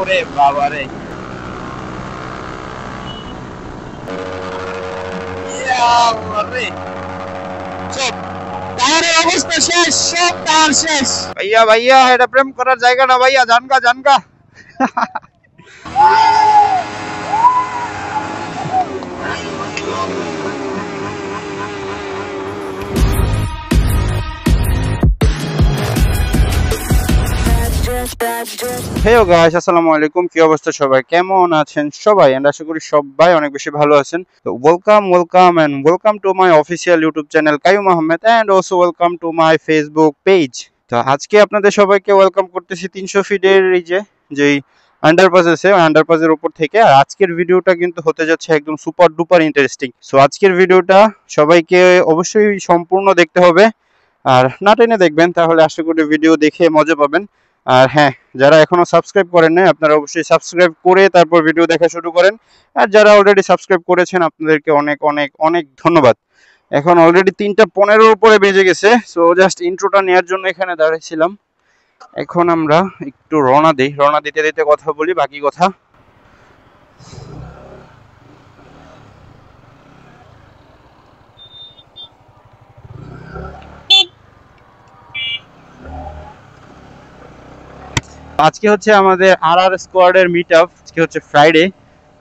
ওরে বাবা রে, টায়ারের অবস্থা শেষ, সব টায়ার শেষ। ভাইয়া ভাইয়া, এটা প্রেম করার জায়গা না ভাইয়া, জানগা জানগা। হেও গাইস, আসসালামু আলাইকুম। কি অবস্থা সবাই, কেমন আছেন সবাই? এন্ড আশা করি সবাই অনেক বেশি ভালো আছেন। তো welcome to my official YouTube channel Kaiyum Ahmed, and also welcome to my Facebook page. তো আজকে আপনাদের সবাইকে ওয়েলকাম করতেছি 300 ফিটের এই যেই আন্ডারপাস আছে, আন্ডারপাসের উপর থেকে। আর আজকের ভিডিওটা কিন্তু হতে যাচ্ছে একদম সুপার ডুপার ইন্টারেস্টিং। সো আজকের ভিডিওটা সবাইকে অবশ্যই সম্পূর্ণ দেখতে হবে, আর না টেনে দেখবেন, তাহলে আশা করি ভিডিও দেখে মজা পাবেন। আর হ্যাঁ, যারা এখনো সাবস্ক্রাইব করেন নাই, আপনারা অবশ্যই সাবস্ক্রাইব করে তারপর ভিডিও দেখা শুরু করেন। আর যারা অলরেডি সাবস্ক্রাইব করেছেন, আপনাদেরকে অনেক অনেক অনেক ধন্যবাদ। এখন অলরেডি 3:15 উপরে বেজে গেছে। সো জাস্ট ইন্ট্রোটা নেওয়ার জন্য এখানে দাঁড়িয়েছিলাম। এখন আমরা একটু রওনা দিতে দিতে কথা বলি বাকি কথা। আজকে হচ্ছে আমাদের আর স্কোয়াডের মিট আপ। আজকে হচ্ছে ফ্রাইডে,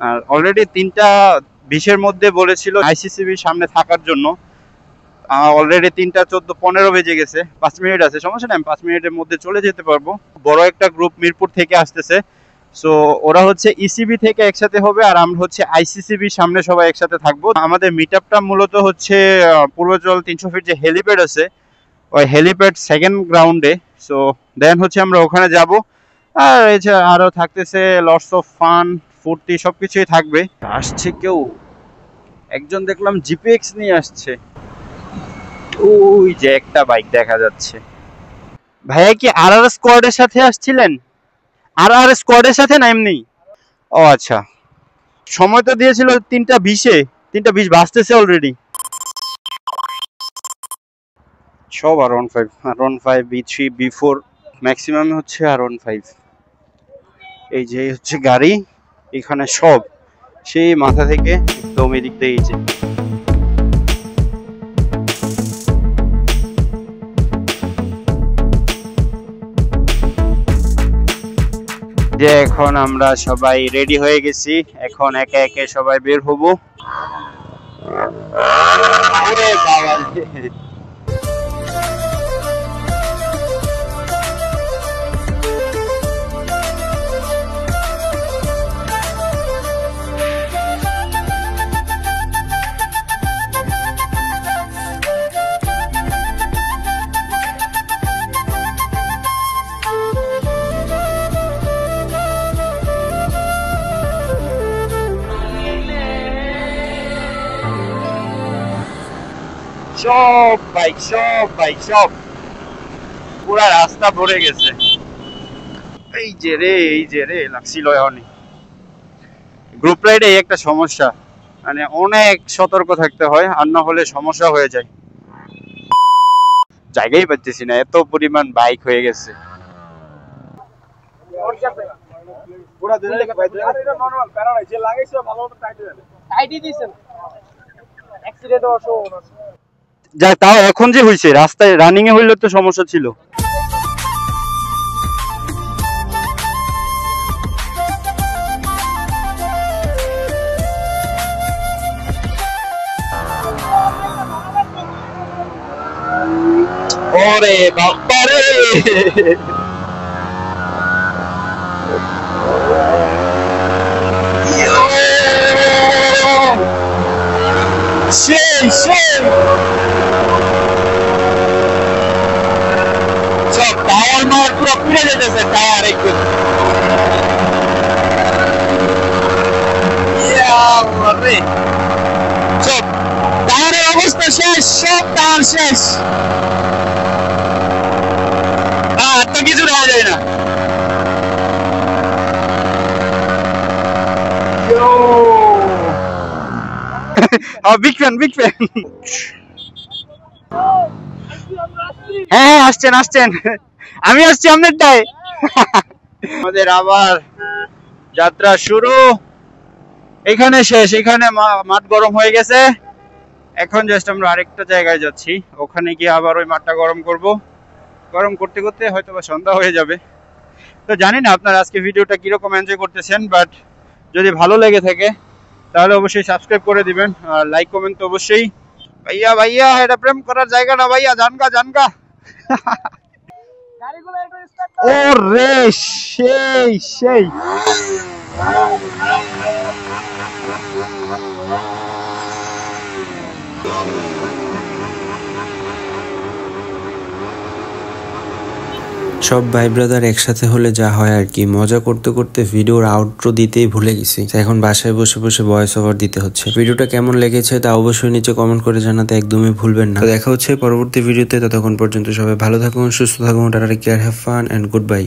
আর অলরেডি 3:20 মধ্যে বলেছিল আইসিসিবির সামনে থাকার জন্য। অলরেডি 3:14-15 বেজে গেছে, 5 মিনিট আছে, সমস্যা নেই, 5 মিনিটের মধ্যে চলে যেতে পারবো। বড় একটা গ্রুপ মিরপুর থেকে আসতেছে। সো ওরা হচ্ছে ইসিবি থেকে একসাথে হবে, আর আমরা হচ্ছে আইসিসিবির সামনে সবাই একসাথে থাকবো। আমাদের মিট আপটা মূলত হচ্ছে পূর্বাচল 300 ফিট যে হেলিপ্যাড আছে, ওই হেলিপ্যাড সেকেন্ড গ্রাউন্ডে। সো দেন হচ্ছে আমরা ওখানে যাব। আর এছাড়া আরো থাকতেছে লটস অফ ফান, ফুর্তি, সবকিছুই থাকবে। আসছে কেউ, একজন দেখলাম জিপিএক্স নিয়ে আসছে। ওই যে একটা বাইক দেখা যাচ্ছে। ভাইয়া কি আর স্কোয়াডের সাথে আসছিলেন? আর স্কোয়াডের সাথে না এমনি? ও আচ্ছা, সময় তো দিয়েছিল 3:20-এ, 3:20 বাজতেছে অলরেডি। সব R15 B3 B4 ম্যাক্সিমাম হচ্ছে R15। এই যে হচ্ছে গাড়ি, এখানে সব সেই মাথা থেকে একদম এদিক থেকে যে এখন আমরা সবাই রেডি হয়ে গেছি। এখন একে একে সবাই বের হবো। সব পুরা রাস্তা ভরে গেছে। এই যে রে লাগছিল। এখনই গ্রুপ রাইডে একটা সমস্যা, মানে অনেক সতর্ক থাকতে হয়, আর না হলে সমস্যা হয়ে যায়। জায়গাই পাচ্ছি না, এত পরিমাণ বাইক হয়ে গেছে। যা তাও এখন যে হয়েছে, রাস্তায় রানিং এ হইলে তো সমস্যা ছিল। ওরে বাবা রে, সেই সব টায়ার মার পুরো পুড়ে যেতেছে, টায়ার একটু। সব টায়ারের অবস্থা শেষ, সব টায়ার শেষ। আর তো কিছু দেখা যায় না। Big fan. হ্যাঁ আসছেন, আমি আসছি আপনারটায়। আমাদের আবার যাত্রা শুরু। এখানে শেষ, এখানে মাঠ গরম হয়ে গেছে। এখন জাস্ট আমরা আরেকটা জায়গায় যাচ্ছি, ওখানে গিয়ে আবার ওই মাঠটা গরম করব। গরম করতে করতে হয়তো বা সন্ধ্যা হয়ে যাবে। তো জানি না আপনারা আজকে ভিডিওটা কিরকম এনজয় করতেছেন, বাট যদি ভালো লেগে থাকে তাহলে অবশ্যই সাবস্ক্রাইব করে দিবেন, আর লাইক কমেন্ট তো অবশ্যই। ভাইয়া ভাইয়া, এটা প্রেম করার জায়গা না ভাইয়া, জানগা জানগা। ও রে, সেই সেই। সব ভাই ব্রাদার একসাথে হলে যা হয় আর কি, মজা করতে করতে ভিডিওর আউটরো দিতেই ভুলে গেছি। এখন বাসায় বসে বসে ভয়েস ওভার দিতে হচ্ছে। ভিডিওটা কেমন লেগেছে তা অবশ্যই নিচে কমেন্ট করে জানাতে একদমই ভুলবেন না। দেখা হচ্ছে পরবর্তী ভিডিওতে, ততক্ষণ পর্যন্ত সবাই ভালো থাকুন, সুস্থ থাকুন, tata, care, have fun and good by.